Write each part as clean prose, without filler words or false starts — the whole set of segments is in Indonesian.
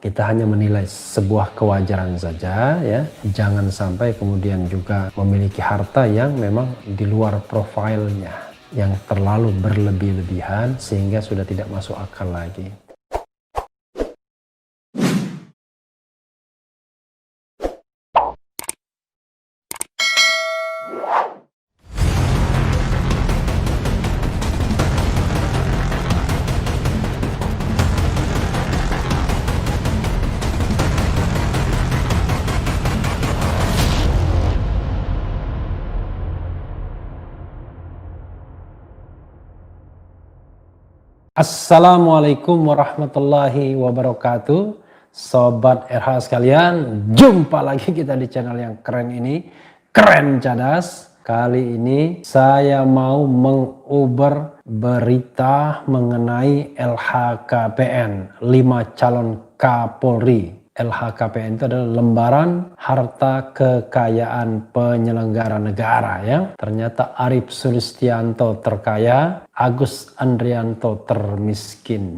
Kita hanya menilai sebuah kewajaran saja ya. Jangan sampai kemudian juga memiliki harta yang memang di luar profilnya, yang terlalu berlebih-lebihan sehingga sudah tidak masuk akal lagi. Assalamualaikum warahmatullahi wabarakatuh. Sobat RH sekalian, jumpa lagi kita di channel yang keren ini, Keren Cadas. Kali ini saya mau menguber berita mengenai LHKPN, 5 calon Kapolri. LHKPN itu adalah lembaran harta kekayaan penyelenggara negara ya. Ternyata Arief Sulistianto terkaya, Agus Andrianto termiskin.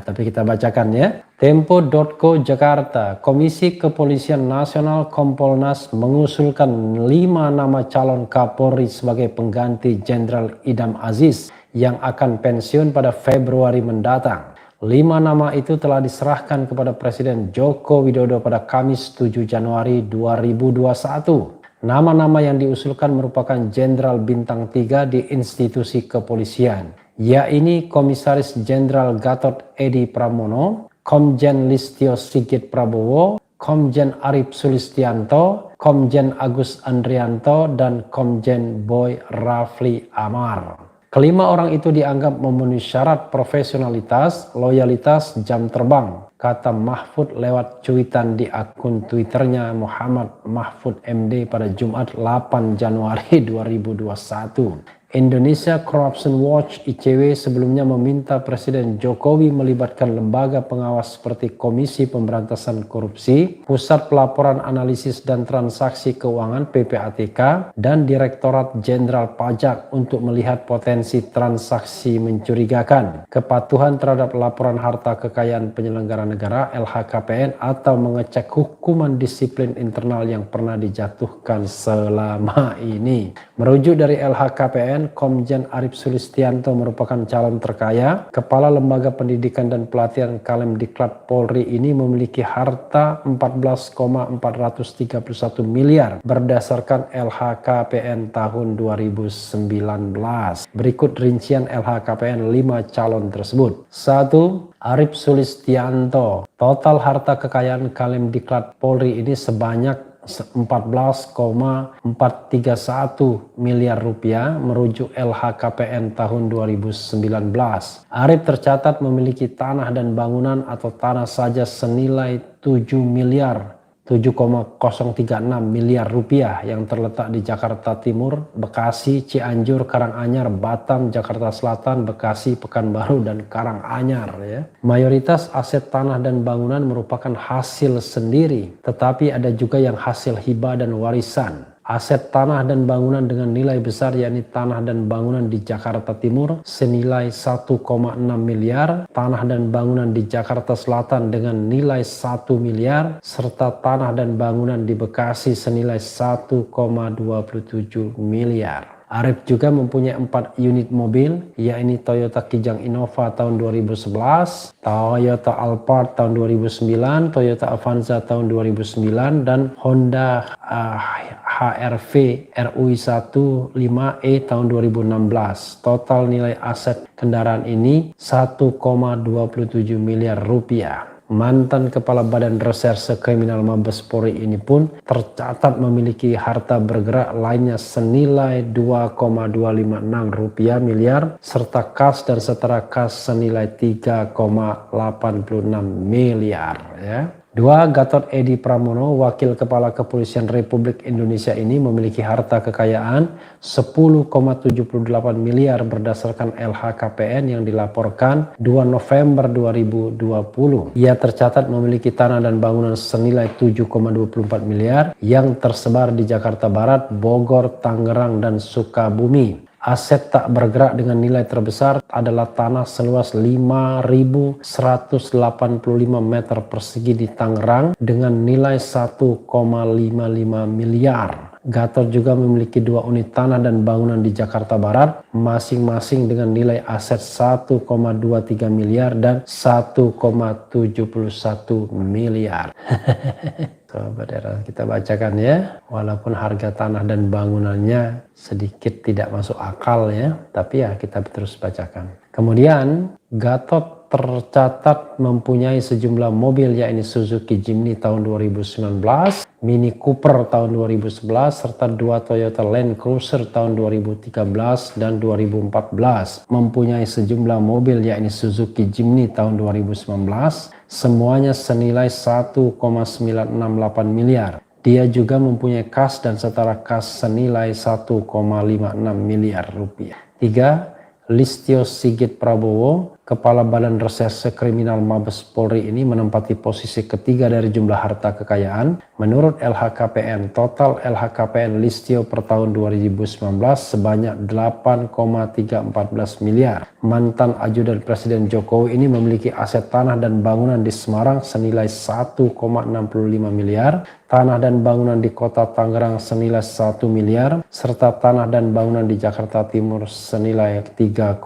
Tapi kita bacakan ya. Tempo.co Jakarta, Komisi Kepolisian Nasional Kompolnas mengusulkan 5 nama calon Kapolri sebagai pengganti Jenderal Idham Aziz yang akan pensiun pada Februari mendatang. 5 nama itu telah diserahkan kepada Presiden Joko Widodo pada Kamis 7 Januari 2021. Nama-nama yang diusulkan merupakan Jenderal Bintang 3 di institusi kepolisian, yaitu Komisaris Jenderal Gatot Edi Pramono, Komjen Listio Sigit Prabowo, Komjen Arief Sulistianto, Komjen Agus Andrianto, dan Komjen Boy Rafli Amar. Kelima orang itu dianggap memenuhi syarat profesionalitas, loyalitas, jam terbang, kata Mahfud lewat cuitan di akun Twitternya Muhammad Mahfud MD pada Jumat 8 Januari 2021. Indonesia Corruption Watch (ICW) sebelumnya meminta Presiden Jokowi melibatkan lembaga pengawas seperti Komisi Pemberantasan Korupsi, Pusat Pelaporan Analisis dan Transaksi Keuangan (PPATK), dan Direktorat Jenderal Pajak untuk melihat potensi transaksi mencurigakan, kepatuhan terhadap laporan harta kekayaan penyelenggara negara (LHKPN), atau mengecek hukuman disiplin internal yang pernah dijatuhkan selama ini. Merujuk dari LHKPN, Komjen Arief Sulistianto merupakan calon terkaya. Kepala Lembaga Pendidikan dan Pelatihan Kalemdiklat Polri ini memiliki harta 14,431 miliar berdasarkan LHKPN tahun 2019. Berikut rincian LHKPN 5 calon tersebut. 1. Arief Sulistianto. Total harta kekayaan Kalemdiklat Polri ini sebanyak 14,431 miliar rupiah merujuk LHKPN tahun 2019. Arief tercatat memiliki tanah dan bangunan atau tanah saja senilai 7,036 miliar rupiah yang terletak di Jakarta Timur, Bekasi, Cianjur, Karanganyar, Batam, Jakarta Selatan, Bekasi, Pekanbaru, dan Karanganyar ya. Mayoritas aset tanah dan bangunan merupakan hasil sendiri, tetapi ada juga yang hasil hibah dan warisan. Aset tanah dan bangunan dengan nilai besar yakni tanah dan bangunan di Jakarta Timur senilai 1,6 miliar, tanah dan bangunan di Jakarta Selatan dengan nilai 1 miliar, serta tanah dan bangunan di Bekasi senilai 1,27 miliar. Arief juga mempunyai 4 unit mobil, yakni Toyota Kijang Innova tahun 2011, Toyota Alphard tahun 2009, Toyota Avanza tahun 2009, dan Honda HR-V RUI 15E tahun 2016. Total nilai aset kendaraan ini 1,27 miliar rupiah. Mantan Kepala Badan Reserse Kriminal Mabes Polri ini pun tercatat memiliki harta bergerak lainnya senilai 2,256 miliar serta kas dan setara kas senilai 3,86 miliar ya. 2. Gatot Edi Pramono, Wakil Kepala Kepolisian Republik Indonesia ini memiliki harta kekayaan 10,78 miliar berdasarkan LHKPN yang dilaporkan 2 November 2020. Ia tercatat memiliki tanah dan bangunan senilai 7,24 miliar yang tersebar di Jakarta Barat, Bogor, Tangerang, dan Sukabumi. Aset tak bergerak dengan nilai terbesar adalah tanah seluas 5.185 meter persegi di Tangerang dengan nilai 1,55 miliar. Gatot juga memiliki 2 unit tanah dan bangunan di Jakarta Barat, masing-masing dengan nilai aset 1,23 miliar dan 1,71 miliar. Sobat Era, kita bacakan ya. Walaupun harga tanah dan bangunannya sedikit tidak masuk akal ya, tapi ya kita terus bacakan. Kemudian Gatot tercatat mempunyai sejumlah mobil, yakni Suzuki Jimny tahun 2019, Mini Cooper tahun 2011, serta 2 Toyota Land Cruiser tahun 2013 dan 2014. Mempunyai sejumlah mobil, yakni Suzuki Jimny tahun 2019, semuanya senilai 1,968 miliar. Dia juga mempunyai kas dan setara kas senilai 1,56 miliar rupiah. 3. Listio Sigit Prabowo, Kepala Badan Reserse Kriminal Mabes Polri ini menempati posisi ketiga dari jumlah harta kekayaan. Menurut LHKPN, total LHKPN Listio per tahun 2019 sebanyak 8,314 miliar. Mantan ajudan Presiden Jokowi ini memiliki aset tanah dan bangunan di Semarang senilai 1,65 miliar, tanah dan bangunan di kota Tangerang senilai 1 miliar, serta tanah dan bangunan di Jakarta Timur senilai 3,5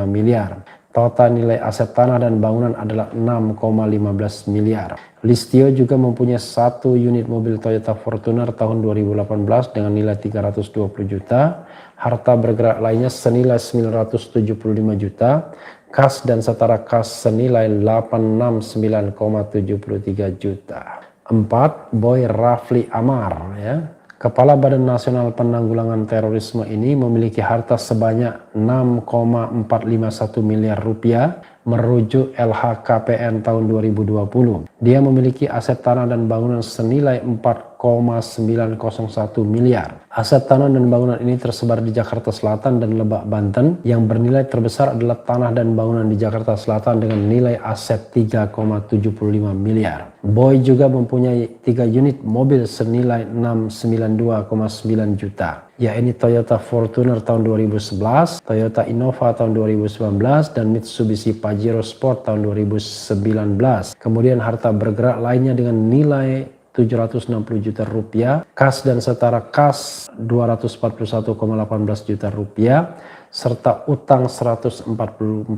miliar. Total nilai aset tanah dan bangunan adalah 6,15 miliar. Listio juga mempunyai 1 unit mobil Toyota Fortuner tahun 2018 dengan nilai 320 juta, harta bergerak lainnya senilai 975 juta, kas dan setara kas senilai 869,73 juta. 4. Boy Rafli Amar ya. Kepala Badan Nasional Penanggulangan Terorisme ini memiliki harta sebanyak 6,451 miliar rupiah merujuk LHKPN tahun 2020. Dia memiliki aset tanah dan bangunan senilai 4,901 miliar. Aset tanah dan bangunan ini tersebar di Jakarta Selatan dan Lebak, Banten. Yang bernilai terbesar adalah tanah dan bangunan di Jakarta Selatan dengan nilai aset 3,75 miliar. Boy juga mempunyai 3 unit mobil senilai 692,9 juta, yakni Toyota Fortuner tahun 2011, Toyota Innova tahun 2019, dan Mitsubishi Pajero Sport tahun 2019. Kemudian harta bergerak lainnya dengan nilai 760 juta rupiah, kas dan setara kas 241,18 juta rupiah, serta utang 144,05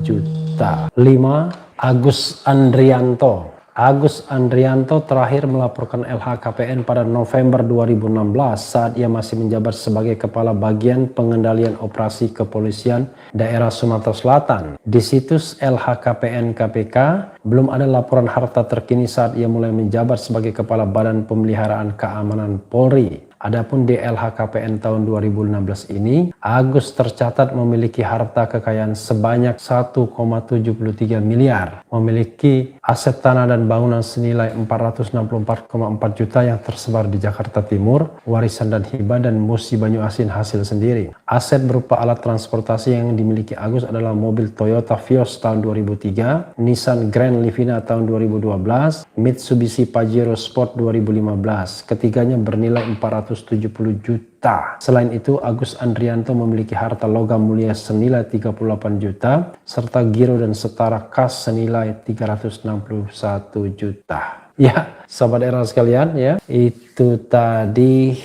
juta. 5. Agus Andrianto. Agus Andrianto terakhir melaporkan LHKPN pada November 2016 saat ia masih menjabat sebagai Kepala Bagian Pengendalian Operasi Kepolisian Daerah Sumatera Selatan. Di situs LHKPN KPK belum ada laporan harta terkini saat ia mulai menjabat sebagai Kepala Badan Pemeliharaan Keamanan Polri. Adapun di LHKPN tahun 2016 ini, Agus tercatat memiliki harta kekayaan sebanyak 1,73 miliar, memiliki aset tanah dan bangunan senilai 464,4 juta yang tersebar di Jakarta Timur, warisan dan hibah, dan Musi Banyu Asin hasil sendiri. Aset berupa alat transportasi yang dimiliki Agus adalah mobil Toyota Vios tahun 2003, Nissan Grand Livina tahun 2012, Mitsubishi Pajero Sport 2015. Ketiganya bernilai 470 juta. Selain itu, Agus Andrianto memiliki harta logam mulia senilai 38 juta, serta giro dan setara kas senilai 361 juta. Ya, Sobat Era sekalian ya, itu tadi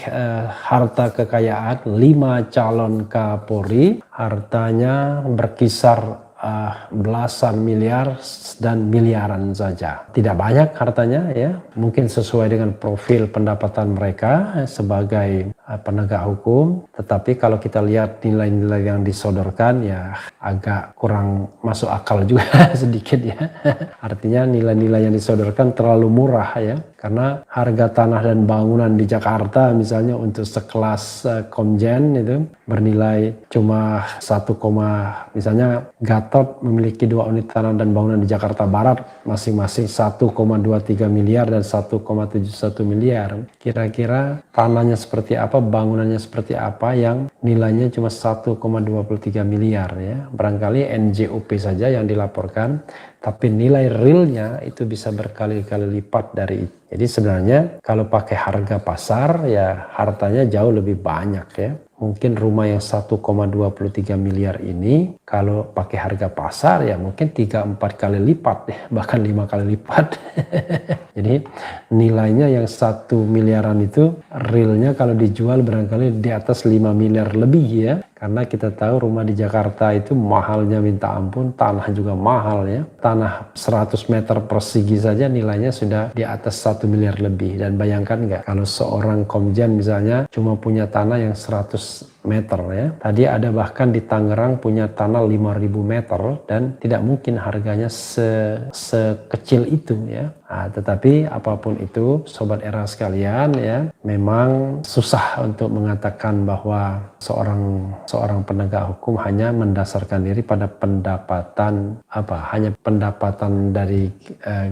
harta kekayaan 5 calon Kapolri. Hartanya berkisar belasan miliar dan miliaran saja. Tidak banyak hartanya ya, mungkin sesuai dengan profil pendapatan mereka sebagai penegak hukum, tetapi kalau kita lihat nilai-nilai yang disodorkan ya agak kurang masuk akal juga sedikit ya. Artinya nilai-nilai yang disodorkan terlalu murah ya, karena harga tanah dan bangunan di Jakarta misalnya untuk sekelas Komjen itu bernilai cuma misalnya Gatot memiliki 2 unit tanah dan bangunan di Jakarta Barat masing-masing 1,23 miliar dan 1,71 miliar. Kira-kira tanahnya seperti apa, bangunannya seperti apa yang nilainya cuma 1,23 miliar ya. Barangkali NJOP saja yang dilaporkan, tapi nilai realnya itu bisa berkali-kali lipat dari itu. Jadi sebenarnya kalau pakai harga pasar ya hartanya jauh lebih banyak ya. Mungkin rumah yang 1,23 miliar ini kalau pakai harga pasar ya mungkin 3-4 kali lipat ya, bahkan 5 kali lipat. Jadi nilainya yang 1 miliaran itu realnya kalau dijual barangkali di atas 5 miliar lebih ya. Karena kita tahu rumah di Jakarta itu mahalnya minta ampun, tanah juga mahal ya. Tanah 100 meter persegi saja nilainya sudah di atas 1 miliar lebih. Dan bayangkan nggak kalau seorang komjen misalnya cuma punya tanah yang 100 meter ya. Tadi ada bahkan di Tangerang punya tanah 5.000 meter dan tidak mungkin harganya sekecil itu ya. Nah, tetapi apapun itu sobat era sekalian ya, memang susah untuk mengatakan bahwa seorang penegak hukum hanya mendasarkan diri pada pendapatan hanya pendapatan dari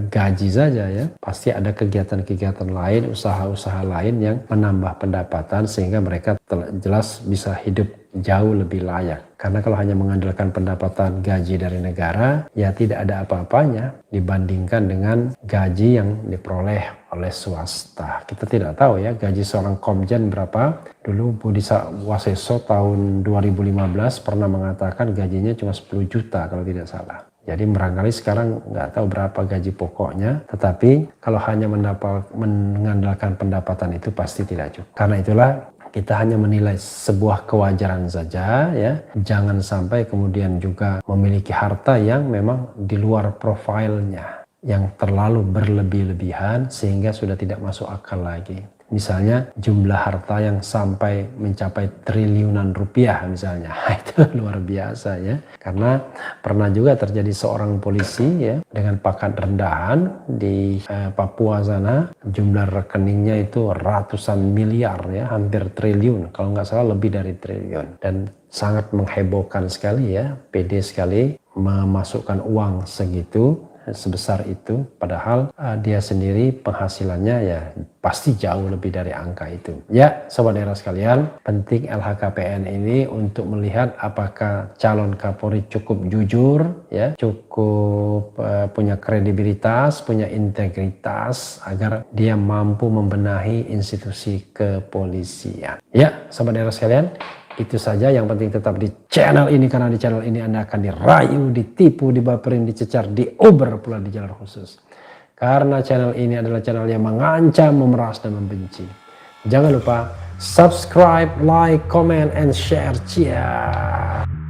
gaji saja ya. Pasti ada kegiatan-kegiatan lain, usaha-usaha lain yang menambah pendapatan sehingga mereka jelas bisa hidup jauh lebih layak. Karena kalau hanya mengandalkan pendapatan gaji dari negara, ya tidak ada apa-apanya dibandingkan dengan gaji yang diperoleh oleh swasta. Kita tidak tahu ya gaji seorang komjen berapa. Dulu Budi Waseso tahun 2015 pernah mengatakan gajinya cuma 10 juta kalau tidak salah. Jadi barangkali sekarang nggak tahu berapa gaji pokoknya, tetapi kalau hanya mengandalkan pendapatan itu pasti tidak cukup. Karena itulah kita hanya menilai sebuah kewajaran saja ya. Jangan sampai kemudian juga memiliki harta yang memang di luar profilnya, yang terlalu berlebih-lebihan sehingga sudah tidak masuk akal lagi. Misalnya jumlah harta yang sampai mencapai triliunan rupiah misalnya, itu luar biasa ya. Karena pernah juga terjadi seorang polisi ya dengan pangkat rendahan di Papua sana, jumlah rekeningnya itu ratusan miliar ya, hampir triliun, kalau nggak salah lebih dari triliun. Dan sangat menghebohkan sekali ya, pede sekali memasukkan uang segitu, sebesar itu, padahal dia sendiri penghasilannya ya pasti jauh lebih dari angka itu. Ya, sobat era sekalian, penting LHKPN ini untuk melihat apakah calon Kapolri cukup jujur, ya, cukup punya kredibilitas, punya integritas agar dia mampu membenahi institusi kepolisian. Ya, sobat era sekalian, itu saja, yang penting tetap di channel ini, karena di channel ini Anda akan dirayu, ditipu, dibaperin, dicecar, diober pula di jalur khusus. Karena channel ini adalah channel yang mengancam, memeras, dan membenci. Jangan lupa subscribe, like, comment, and share. Ciao.